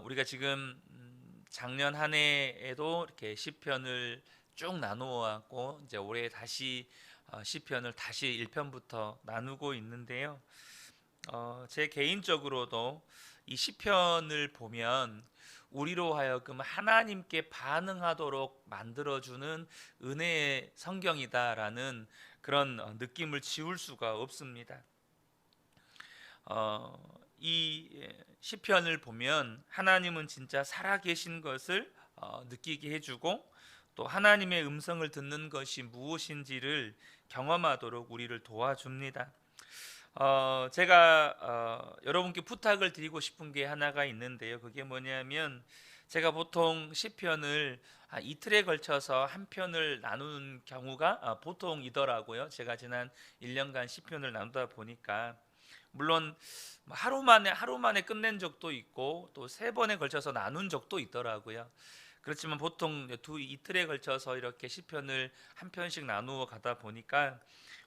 우리가 지금 작년 한 해에도 이렇게 시편을 쭉 나누어 왔고 이제 올해 다시 시편을 다시 1편부터 나누고 있는데요. 제 개인적으로도 이 시편을 보면 우리로 하여금 하나님께 반응하도록 만들어주는 은혜의 성경이다라는 그런 느낌을 지울 수가 없습니다. 이 시편을 보면 하나님은 진짜 살아계신 것을 느끼게 해주고 또 하나님의 음성을 듣는 것이 무엇인지를 경험하도록 우리를 도와줍니다. 제가 여러분께 부탁을 드리고 싶은 게 하나가 있는데요. 그게 뭐냐면 제가 보통 시편을 이틀에 걸쳐서 한 편을 나누는 경우가 보통이더라고요. 제가 지난 1년간 시편을 나누다 보니까 물론 하루 만에 끝낸 적도 있고 또 3번에 걸쳐서 나눈 적도 있더라고요. 그렇지만 보통 이틀에 걸쳐서 이렇게 시편을 한 편씩 나누어 가다 보니까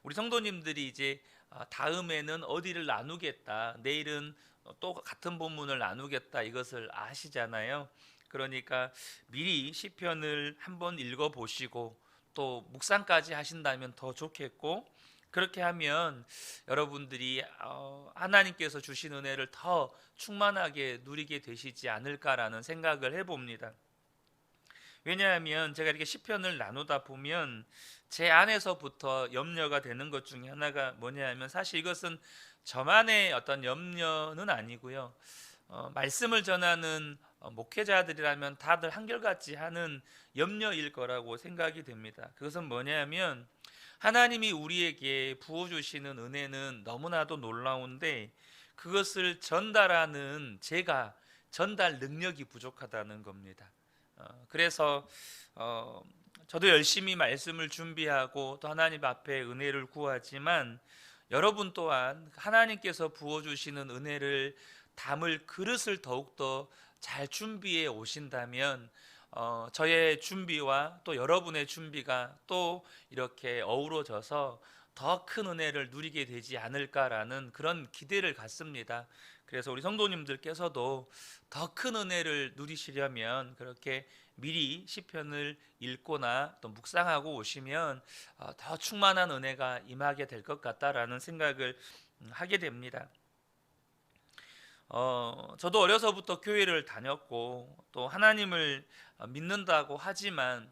우리 성도님들이 이제 다음에는 어디를 나누겠다, 내일은 또 같은 본문을 나누겠다 이것을 아시잖아요. 그러니까 미리 시편을 한번 읽어 보시고 또 묵상까지 하신다면 더 좋겠고, 그렇게 하면 여러분들이 하나님께서 주신 은혜를 더 충만하게 누리게 되시지 않을까라는 생각을 해봅니다. 왜냐하면 제가 이렇게 시편을 나누다 보면 제 안에서부터 염려가 되는 것 중에 하나가 뭐냐면, 사실 이것은 저만의 어떤 염려는 아니고요. 말씀을 전하는 목회자들이라면 다들 한결같이 하는 염려일 거라고 생각이 됩니다. 그것은 뭐냐면 하나님이 우리에게 부어주시는 은혜는 너무나도 놀라운데 그것을 전달하는 제가 전달 능력이 부족하다는 겁니다. 그래서 저도 열심히 말씀을 준비하고 또 하나님 앞에 은혜를 구하지만 여러분 또한 하나님께서 부어주시는 은혜를 담을 그릇을 더욱더 잘 준비해 오신다면 저의 준비와 또 여러분의 준비가 또 이렇게 어우러져서 더 큰 은혜를 누리게 되지 않을까라는 그런 기대를 갖습니다. 그래서 우리 성도님들께서도 더 큰 은혜를 누리시려면 그렇게 미리 시편을 읽거나 또 묵상하고 오시면 더 충만한 은혜가 임하게 될 것 같다라는 생각을 하게 됩니다. 저도 어려서부터 교회를 다녔고 또 하나님을 믿는다고 하지만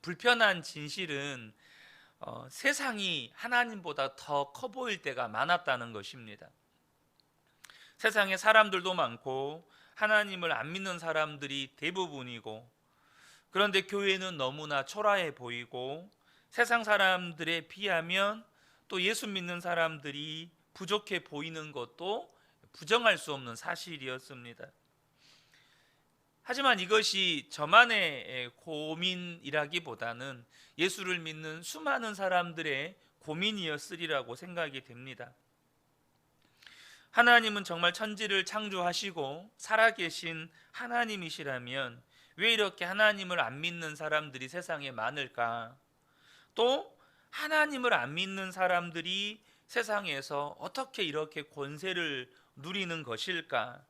불편한 진실은 세상이 하나님보다 더 커 보일 때가 많았다는 것입니다. 세상에 사람들도 많고 하나님을 안 믿는 사람들이 대부분이고, 그런데 교회는 너무나 초라해 보이고 세상 사람들에 비하면 또 예수 믿는 사람들이 부족해 보이는 것도 부정할 수 없는 사실이었습니다. 하지만 이것이 저만의 고민이라기보다는 예수를 믿는 수많은 사람들의 고민이었으리라고 생각이 됩니다. 하나님은 정말 천지를 창조하시고 살아계신 하나님이시라면 왜 이렇게 하나님을 안 믿는 사람들이 세상에 많을까? 또 하나님을 안 믿는 사람들이 세상에서 어떻게 이렇게 권세를 누리는 것일까?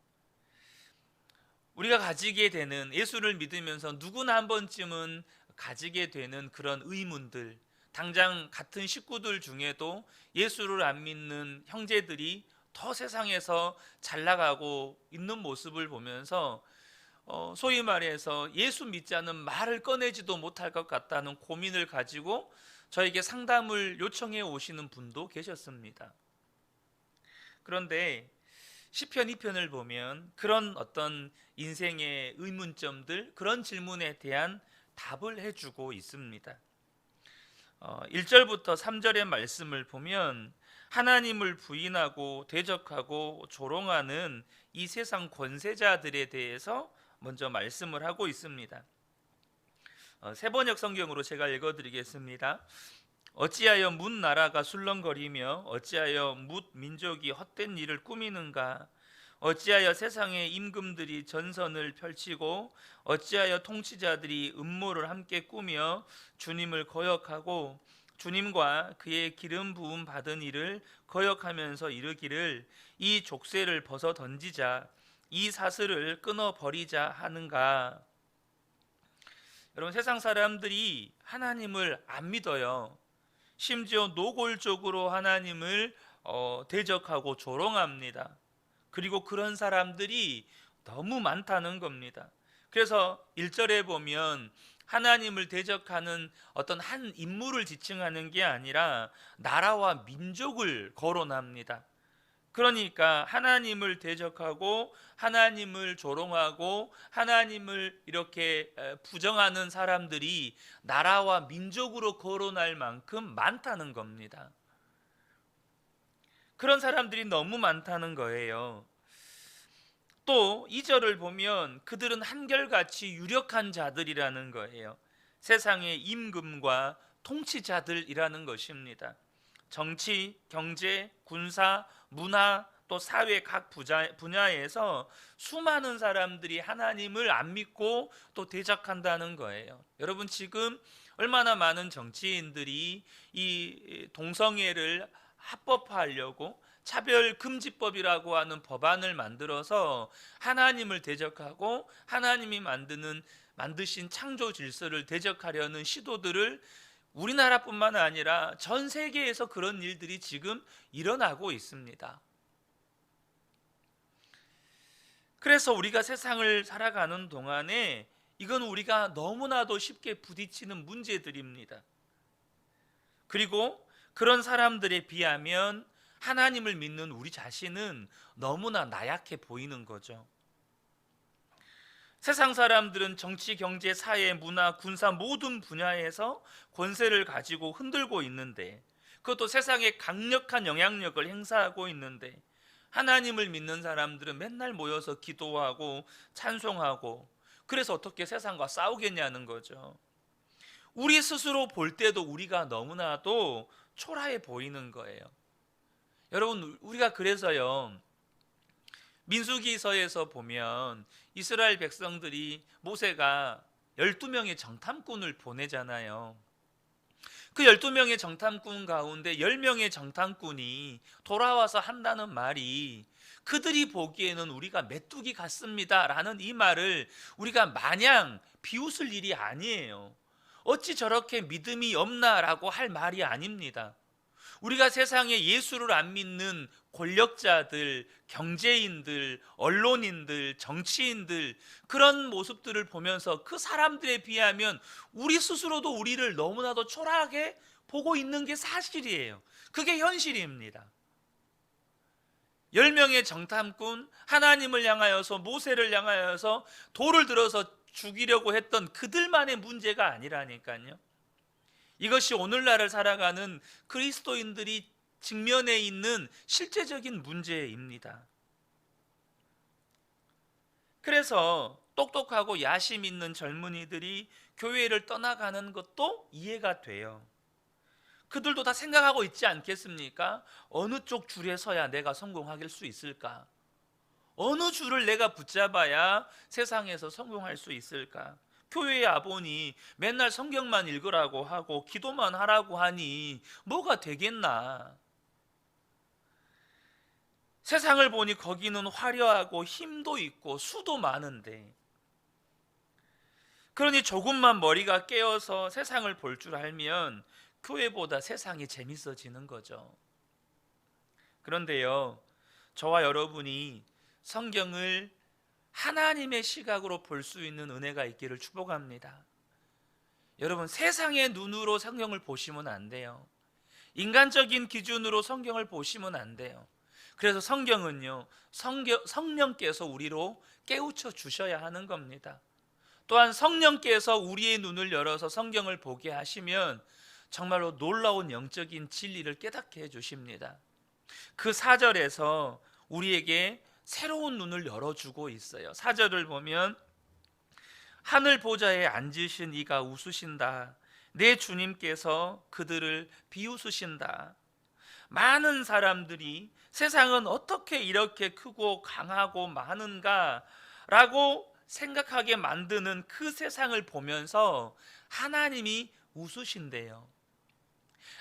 우리가 가지게 되는, 예수를 믿으면서 누구나 한 번쯤은 가지게 되는 그런 의문들, 당장 같은 식구들 중에도 예수를 안 믿는 형제들이 더 세상에서 잘 나가고 있는 모습을 보면서 소위 말해서 예수 믿자는 말을 꺼내지도 못할 것 같다는 고민을 가지고 저에게 상담을 요청해 오시는 분도 계셨습니다. 그런데 시편 2편을 보면 그런 어떤 인생의 의문점들, 그런 질문에 대한 답을 해주고 있습니다. 1절부터 3절의 말씀을 보면 하나님을 부인하고 대적하고 조롱하는 이 세상 권세자들에 대해서 먼저 말씀을 하고 있습니다. 세번역 성경으로 제가 읽어드리겠습니다. 어찌하여 뭇 나라가 술렁거리며 어찌하여 뭇 민족이 헛된 일을 꾸미는가? 어찌하여 세상의 임금들이 전선을 펼치고 어찌하여 통치자들이 음모를 함께 꾸며 주님을 거역하고 주님과 그의 기름 부음 받은 이를 거역하면서 이르기를 이 족쇄를 벗어 던지자, 이 사슬을 끊어버리자 하는가? 여러분, 세상 사람들이 하나님을 안 믿어요. 심지어 노골적으로 하나님을 대적하고 조롱합니다. 그리고 그런 사람들이 너무 많다는 겁니다. 그래서 1절에 보면 하나님을 대적하는 어떤 한 인물을 지칭하는 게 아니라 나라와 민족을 거론합니다. 그러니까 하나님을 대적하고 하나님을 조롱하고 하나님을 이렇게 부정하는 사람들이 나라와 민족으로 거론할 만큼 많다는 겁니다. 그런 사람들이 너무 많다는 거예요. 또 2절을 보면 그들은 한결같이 유력한 자들이라는 거예요. 세상의 임금과 통치자들이라는 것입니다. 정치, 경제, 군사, 문화, 또 사회 각 분야에서 수많은 사람들이 하나님을 안 믿고 또 대적한다는 거예요. 여러분, 지금 얼마나 많은 정치인들이 이 동성애를 합법화하려고 차별금지법이라고 하는 법안을 만들어서 하나님을 대적하고 하나님이 만드신 창조 질서를 대적하려는 시도들을 우리나라뿐만 아니라 전 세계에서 그런 일들이 지금 일어나고 있습니다. 그래서 우리가 세상을 살아가는 동안에 이건 우리가 너무나도 쉽게 부딪히는 문제들입니다. 그리고 그런 사람들에 비하면 하나님을 믿는 우리 자신은 너무나 나약해 보이는 거죠. 세상 사람들은 정치, 경제, 사회, 문화, 군사 모든 분야에서 권세를 가지고 흔들고 있는데, 그것도 세상에 강력한 영향력을 행사하고 있는데, 하나님을 믿는 사람들은 맨날 모여서 기도하고 찬송하고, 그래서 어떻게 세상과 싸우겠냐는 거죠. 우리 스스로 볼 때도 우리가 너무나도 초라해 보이는 거예요. 여러분, 우리가 그래서요, 민수기서에서 보면 이스라엘 백성들이 모세가 12명의 정탐꾼을 보내잖아요. 그 12명의 정탐꾼 가운데 10명의 정탐꾼이 돌아와서 한다는 말이 그들이 보기에는 우리가 메뚜기 같습니다 라는 이 말을 우리가 마냥 비웃을 일이 아니에요. 어찌 저렇게 믿음이 없나라고 할 말이 아닙니다. 우리가 세상에 예수를 안 믿는 권력자들, 경제인들, 언론인들, 정치인들, 그런 모습들을 보면서 그 사람들에 비하면 우리 스스로도 우리를 너무나도 초라하게 보고 있는 게 사실이에요. 그게 현실입니다. 10명의 정탐꾼, 하나님을 향하여서, 모세를 향하여서 돌을 들어서 죽이려고 했던 그들만의 문제가 아니라니까요. 이것이 오늘날을 살아가는 그리스도인들이 직면해 있는 실제적인 문제입니다. 그래서 똑똑하고 야심 있는 젊은이들이 교회를 떠나가는 것도 이해가 돼요. 그들도 다 생각하고 있지 않겠습니까? 어느 쪽 줄에 서야 내가 성공할 수 있을까? 어느 줄을 내가 붙잡아야 세상에서 성공할 수 있을까? 교회의 아보니 맨날 성경만 읽으라고 하고 기도만 하라고 하니 뭐가 되겠나? 세상을 보니 거기는 화려하고 힘도 있고 수도 많은데, 그러니 조금만 머리가 깨어서 세상을 볼 줄 알면 교회보다 세상이 재밌어지는 거죠. 그런데요, 저와 여러분이 성경을 하나님의 시각으로 볼 수 있는 은혜가 있기를 축복합니다. 여러분, 세상의 눈으로 성경을 보시면 안 돼요. 인간적인 기준으로 성경을 보시면 안 돼요. 그래서 성경은요, 성령께서 우리로 깨우쳐 주셔야 하는 겁니다. 또한 성령께서 우리의 눈을 열어서 성경을 보게 하시면 정말로 놀라운 영적인 진리를 깨닫게 해주십니다. 그 4절에서 우리에게 새로운 눈을 열어주고 있어요. 4절을 보면 하늘 보좌에 앉으신 이가 웃으신다. 내 주님께서 그들을 비웃으신다. 많은 사람들이 세상은 어떻게 이렇게 크고 강하고 많은가 라고 생각하게 만드는 그 세상을 보면서 하나님이 웃으신대요.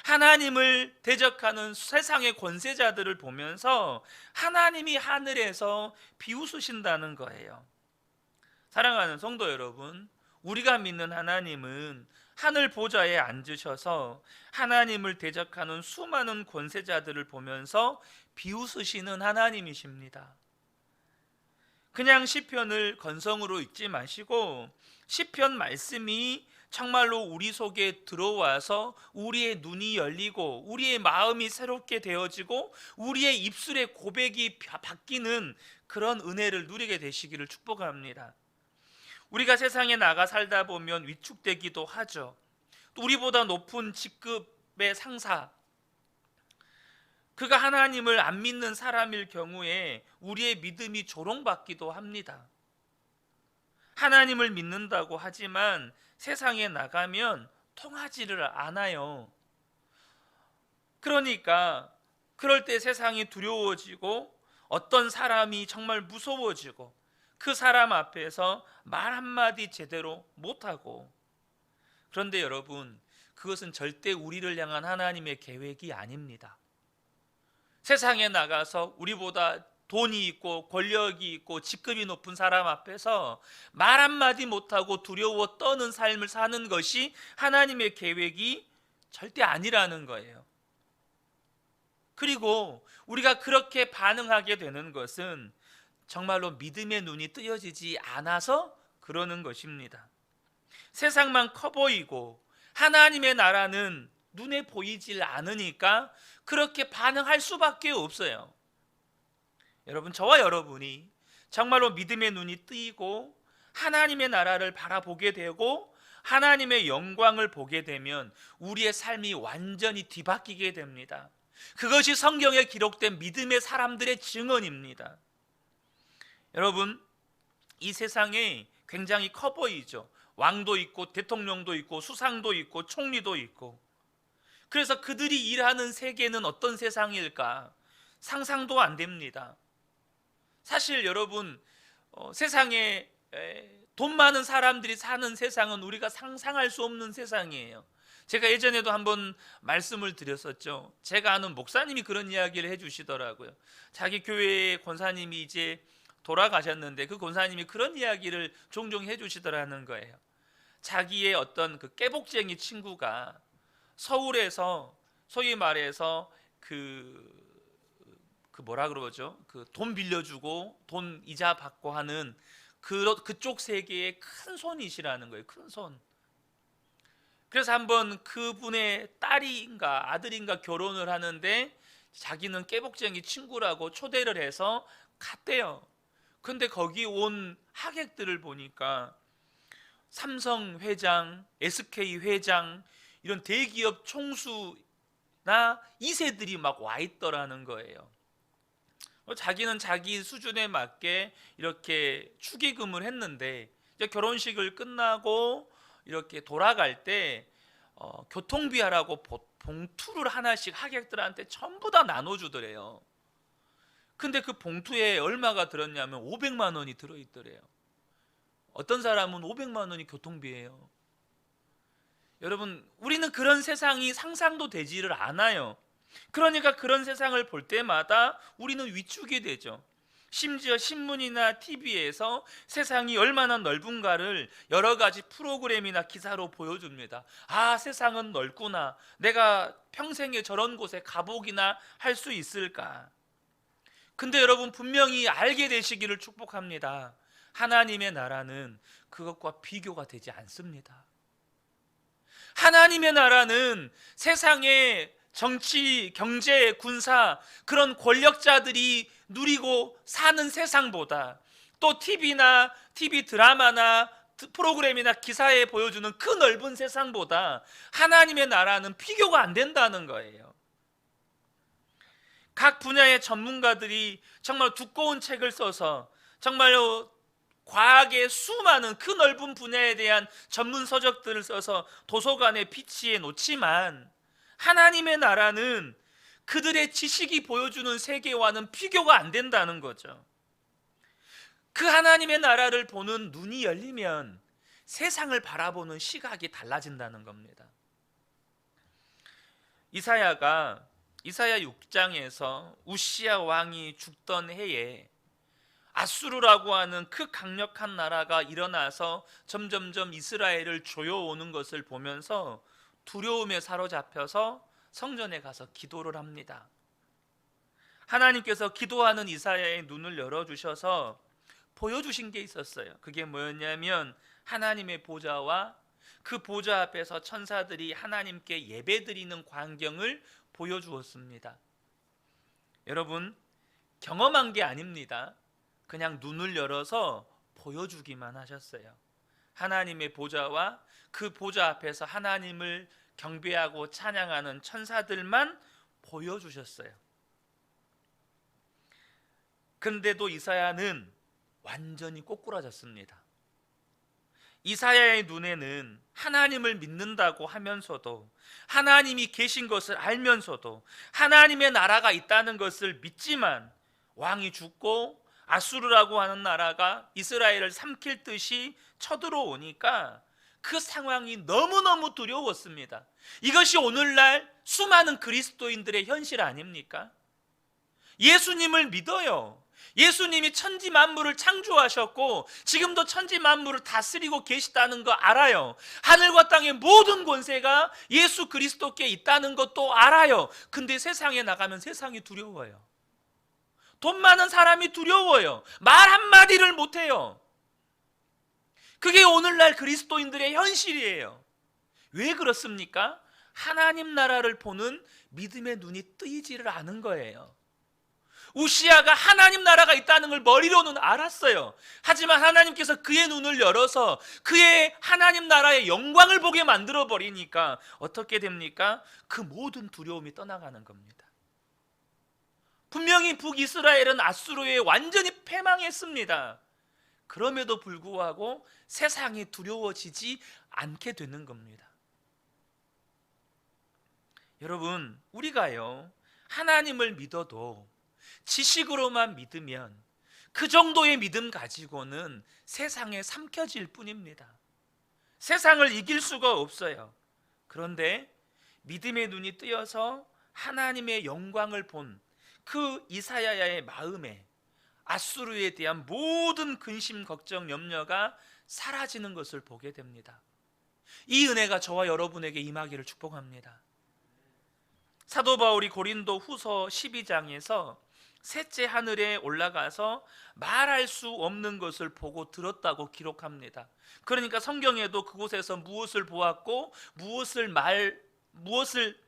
하나님을 대적하는 세상의 권세자들을 보면서 하나님이 하늘에서 비웃으신다는 거예요. 사랑하는 성도 여러분, 우리가 믿는 하나님은 하늘 보좌에 앉으셔서 하나님을 대적하는 수많은 권세자들을 보면서 비웃으시는 하나님이십니다. 그냥 시편을 건성으로 읽지 마시고 시편 말씀이 정말로 우리 속에 들어와서 우리의 눈이 열리고 우리의 마음이 새롭게 되어지고 우리의 입술의 고백이 바뀌는 그런 은혜를 누리게 되시기를 축복합니다. 우리가 세상에 나가 살다 보면 위축되기도 하죠. 또 우리보다 높은 직급의 상사, 그가 하나님을 안 믿는 사람일 경우에 우리의 믿음이 조롱받기도 합니다. 하나님을 믿는다고 하지만 세상에 나가면 통하지를 않아요. 그러니까 그럴 때 세상이 두려워지고 어떤 사람이 정말 무서워지고 그 사람 앞에서 말 한마디 제대로 못하고, 그런데 여러분, 그것은 절대 우리를 향한 하나님의 계획이 아닙니다. 세상에 나가서 우리보다 돈이 있고 권력이 있고 직급이 높은 사람 앞에서 말 한마디 못하고 두려워 떠는 삶을 사는 것이 하나님의 계획이 절대 아니라는 거예요. 그리고 우리가 그렇게 반응하게 되는 것은 정말로 믿음의 눈이 뜨여지지 않아서 그러는 것입니다. 세상만 커 보이고 하나님의 나라는 눈에 보이질 않으니까 그렇게 반응할 수밖에 없어요. 여러분, 저와 여러분이 정말로 믿음의 눈이 뜨이고 하나님의 나라를 바라보게 되고 하나님의 영광을 보게 되면 우리의 삶이 완전히 뒤바뀌게 됩니다. 그것이 성경에 기록된 믿음의 사람들의 증언입니다. 여러분, 이 세상에 굉장히 커 보이죠. 왕도 있고 대통령도 있고 수상도 있고 총리도 있고. 그래서 그들이 일하는 세계는 어떤 세상일까? 상상도 안 됩니다. 사실 여러분, 세상에 돈 많은 사람들이 사는 세상은 우리가 상상할 수 없는 세상이에요. 제가 예전에도 한번 말씀을 드렸었죠. 제가 아는 목사님이 그런 이야기를 해주시더라고요. 자기 교회의 권사님이 이제 돌아가셨는데 그 권사님이 그런 이야기를 종종 해주시더라는 거예요. 자기의 어떤 그 깨복쟁이 친구가 서울에서 소위 말해서 그 뭐라 그러죠? 그 돈 빌려주고 돈 이자 받고 하는 그쪽 세계의 큰 손이시라는 거예요. 큰 손. 그래서 한번 그분의 딸인가 아들인가 결혼을 하는데 자기는 깨복쟁이 친구라고 초대를 해서 갔대요. 근데 거기 온 하객들을 보니까 삼성 회장, SK 회장, 이런 대기업 총수나 2세들이 막 와 있더라는 거예요. 자기는 자기 수준에 맞게 이렇게 축의금을 했는데 이제 결혼식을 끝나고 이렇게 돌아갈 때 교통비하라고 봉투를 하나씩 하객들한테 전부 다 나눠주더래요. 근데 그 봉투에 얼마가 들었냐면 500만 원이 들어있더래요. 어떤 사람은 500만 원이 교통비예요. 여러분, 우리는 그런 세상이 상상도 되지를 않아요. 그러니까 그런 세상을 볼 때마다 우리는 위축이 되죠. 심지어 신문이나 TV에서 세상이 얼마나 넓은가를 여러 가지 프로그램이나 기사로 보여줍니다. 아, 세상은 넓구나. 내가 평생에 저런 곳에 가보기나 할 수 있을까? 근데 여러분, 분명히 알게 되시기를 축복합니다. 하나님의 나라는 그것과 비교가 되지 않습니다. 하나님의 나라는 세상의 정치, 경제, 군사, 그런 권력자들이 누리고 사는 세상보다, 또 TV 드라마나 프로그램이나 기사에 보여주는 그 넓은 세상보다 하나님의 나라는 비교가 안 된다는 거예요. 각 분야의 전문가들이 정말 두꺼운 책을 써서 정말로 과학의 수많은 그 넓은 분야에 대한 전문 서적들을 써서 도서관에 비치해 놓지만 하나님의 나라는 그들의 지식이 보여주는 세계와는 비교가 안 된다는 거죠. 그 하나님의 나라를 보는 눈이 열리면 세상을 바라보는 시각이 달라진다는 겁니다. 이사야 6장에서 우시야 왕이 죽던 해에 아수르라고 하는 그 강력한 나라가 일어나서 점점점 이스라엘을 조여오는 것을 보면서 두려움에 사로잡혀서 성전에 가서 기도를 합니다. 하나님께서 기도하는 이사야의 눈을 열어주셔서 보여주신 게 있었어요. 그게 뭐였냐면 하나님의 보좌와 그 보좌 앞에서 천사들이 하나님께 예배드리는 광경을 보여주었습니다. 여러분, 경험한 게 아닙니다. 그냥 눈을 열어서 보여주기만 하셨어요. 하나님의 보좌와 그 보좌 앞에서 하나님을 경배하고 찬양하는 천사들만 보여주셨어요. 그런데도 이사야는 완전히 꼬꾸라졌습니다. 이사야의 눈에는 하나님을 믿는다고 하면서도, 하나님이 계신 것을 알면서도, 하나님의 나라가 있다는 것을 믿지만 왕이 죽고 아수르라고 하는 나라가 이스라엘을 삼킬 듯이 쳐들어오니까 그 상황이 너무너무 두려웠습니다. 이것이 오늘날 수많은 그리스도인들의 현실 아닙니까? 예수님을 믿어요. 예수님이 천지 만물을 창조하셨고 지금도 천지 만물을 다스리고 계시다는 거 알아요. 하늘과 땅의 모든 권세가 예수 그리스도께 있다는 것도 알아요. 근데 세상에 나가면 세상이 두려워요. 돈 많은 사람이 두려워요. 말 한마디를 못해요. 그게 오늘날 그리스도인들의 현실이에요. 왜 그렇습니까? 하나님 나라를 보는 믿음의 눈이 뜨이지를 않은 거예요. 우시야가 하나님 나라가 있다는 걸 머리로는 알았어요. 하지만 하나님께서 그의 눈을 열어서 그의 하나님 나라의 영광을 보게 만들어 버리니까 어떻게 됩니까? 그 모든 두려움이 떠나가는 겁니다. 분명히 북이스라엘은 아수르에 완전히 패망했습니다. 그럼에도 불구하고 세상이 두려워지지 않게 되는 겁니다. 여러분, 우리가요 하나님을 믿어도 지식으로만 믿으면 그 정도의 믿음 가지고는 세상에 삼켜질 뿐입니다. 세상을 이길 수가 없어요. 그런데 믿음의 눈이 뜨여서 하나님의 영광을 본 그 이사야의 마음에 아수르에 대한 모든 근심, 걱정, 염려가 사라지는 것을 보게 됩니다. 이 은혜가 저와 여러분에게 임하기를 축복합니다. 사도 바울이 고린도 후서 12장에서 셋째 하늘에 올라가서 말할 수 없는 것을 보고 들었다고 기록합니다. 그러니까 성경에도 그곳에서 무엇을 보았고 무엇을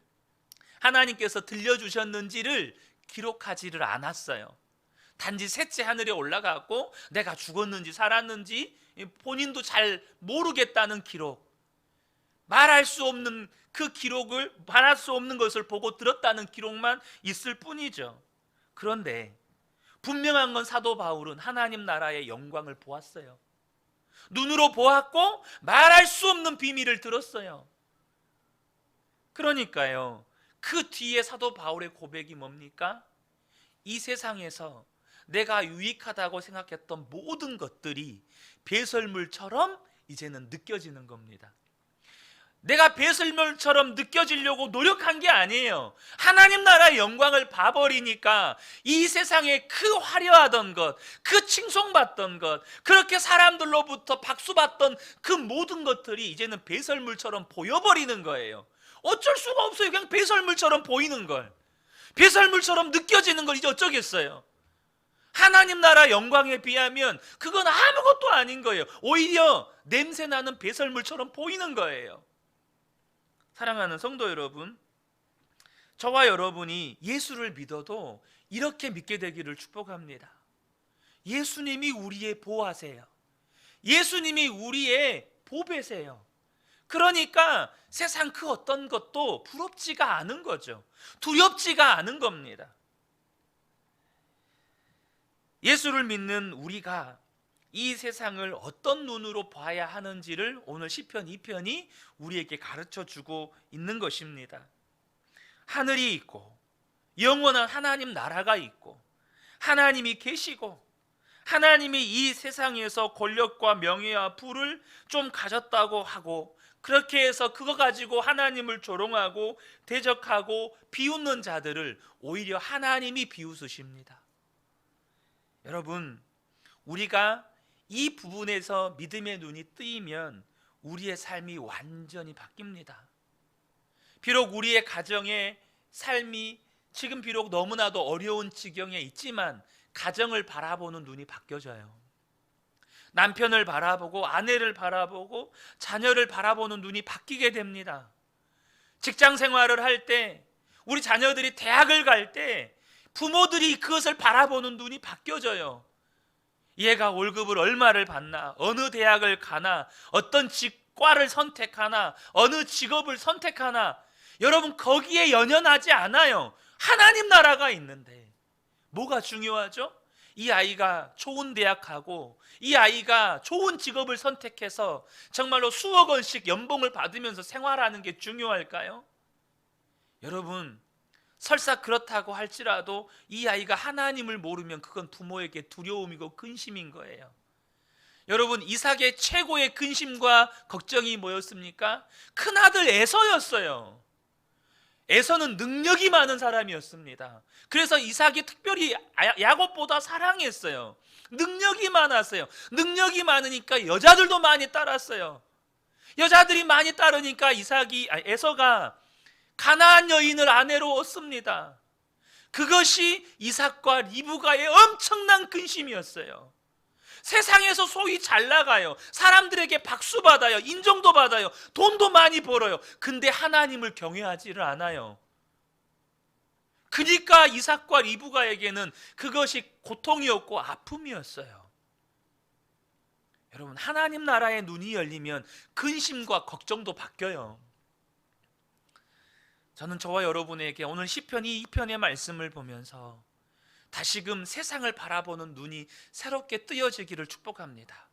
하나님께서 들려주셨는지를 기록하지를 않았어요. 단지 셋째 하늘에 올라가고 내가 죽었는지 살았는지 본인도 잘 모르겠다는 기록, 말할 수 없는 그 기록을, 말할 수 없는 것을 보고 들었다는 기록만 있을 뿐이죠. 그런데 분명한 건 사도 바울은 하나님 나라의 영광을 보았어요. 눈으로 보았고 말할 수 없는 비밀을 들었어요. 그러니까요, 그 뒤에 사도 바울의 고백이 뭡니까? 이 세상에서 내가 유익하다고 생각했던 모든 것들이 배설물처럼 이제는 느껴지는 겁니다. 내가 배설물처럼 느껴지려고 노력한 게 아니에요. 하나님 나라의 영광을 봐버리니까 이 세상에 그 화려하던 것, 그 칭송받던 것, 그렇게 사람들로부터 박수받던 그 모든 것들이 이제는 배설물처럼 보여버리는 거예요. 어쩔 수가 없어요. 그냥 배설물처럼 보이는 걸, 배설물처럼 느껴지는 걸 이제 어쩌겠어요. 하나님 나라 영광에 비하면 그건 아무것도 아닌 거예요. 오히려 냄새나는 배설물처럼 보이는 거예요. 사랑하는 성도 여러분, 저와 여러분이 예수를 믿어도 이렇게 믿게 되기를 축복합니다. 예수님이 우리의 보화세요. 예수님이 우리의 보배세요. 그러니까 세상 그 어떤 것도 부럽지가 않은 거죠. 두렵지가 않은 겁니다. 예수를 믿는 우리가 이 세상을 어떤 눈으로 봐야 하는지를 오늘 시편 2편이 우리에게 가르쳐 주고 있는 것입니다. 하늘이 있고 영원한 하나님 나라가 있고 하나님이 계시고 하나님이 이 세상에서 권력과 명예와 부를 좀 가졌다고 하고 그렇게 해서 그거 가지고 하나님을 조롱하고 대적하고 비웃는 자들을 오히려 하나님이 비웃으십니다. 여러분, 우리가 이 부분에서 믿음의 눈이 뜨이면 우리의 삶이 완전히 바뀝니다. 비록 우리의 가정의 삶이 지금 비록 너무나도 어려운 지경에 있지만 가정을 바라보는 눈이 바뀌어져요. 남편을 바라보고 아내를 바라보고 자녀를 바라보는 눈이 바뀌게 됩니다. 직장 생활을 할 때, 우리 자녀들이 대학을 갈 때 부모들이 그것을 바라보는 눈이 바뀌어져요. 얘가 월급을 얼마를 받나, 어느 대학을 가나, 어떤 직과를 선택하나, 어느 직업을 선택하나, 여러분 거기에 연연하지 않아요. 하나님 나라가 있는데 뭐가 중요하죠? 이 아이가 좋은 대학 가고 이 아이가 좋은 직업을 선택해서 정말로 수억 원씩 연봉을 받으면서 생활하는 게 중요할까요? 여러분, 설사 그렇다고 할지라도 이 아이가 하나님을 모르면 그건 부모에게 두려움이고 근심인 거예요. 여러분, 이삭의 최고의 근심과 걱정이 뭐였습니까? 큰아들 에서였어요. 에서는 능력이 많은 사람이었습니다. 그래서 이삭이 특별히 야곱보다 사랑했어요. 능력이 많았어요. 능력이 많으니까 여자들도 많이 따랐어요. 여자들이 많이 따르니까 에서가 가나안 여인을 아내로 얻습니다. 그것이 이삭과 리브가의 엄청난 근심이었어요. 세상에서 소위 잘 나가요. 사람들에게 박수 받아요. 인정도 받아요. 돈도 많이 벌어요. 근데 하나님을 경외하지를 않아요. 그러니까 이삭과 리브가에게는 그것이 고통이었고 아픔이었어요. 여러분, 하나님 나라의 눈이 열리면 근심과 걱정도 바뀌어요. 저는 저와 여러분에게 오늘 시편 2편의 말씀을 보면서 다시금 세상을 바라보는 눈이 새롭게 뜨여지기를 축복합니다.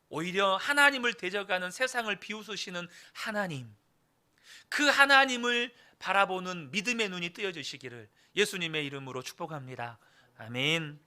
오히려 하나님을 대적하는 세상을 비웃으시는 하나님, 그 하나님을 바라보는 믿음의 눈이 뜨여지시기를 예수님의 이름으로 축복합니다. 아멘.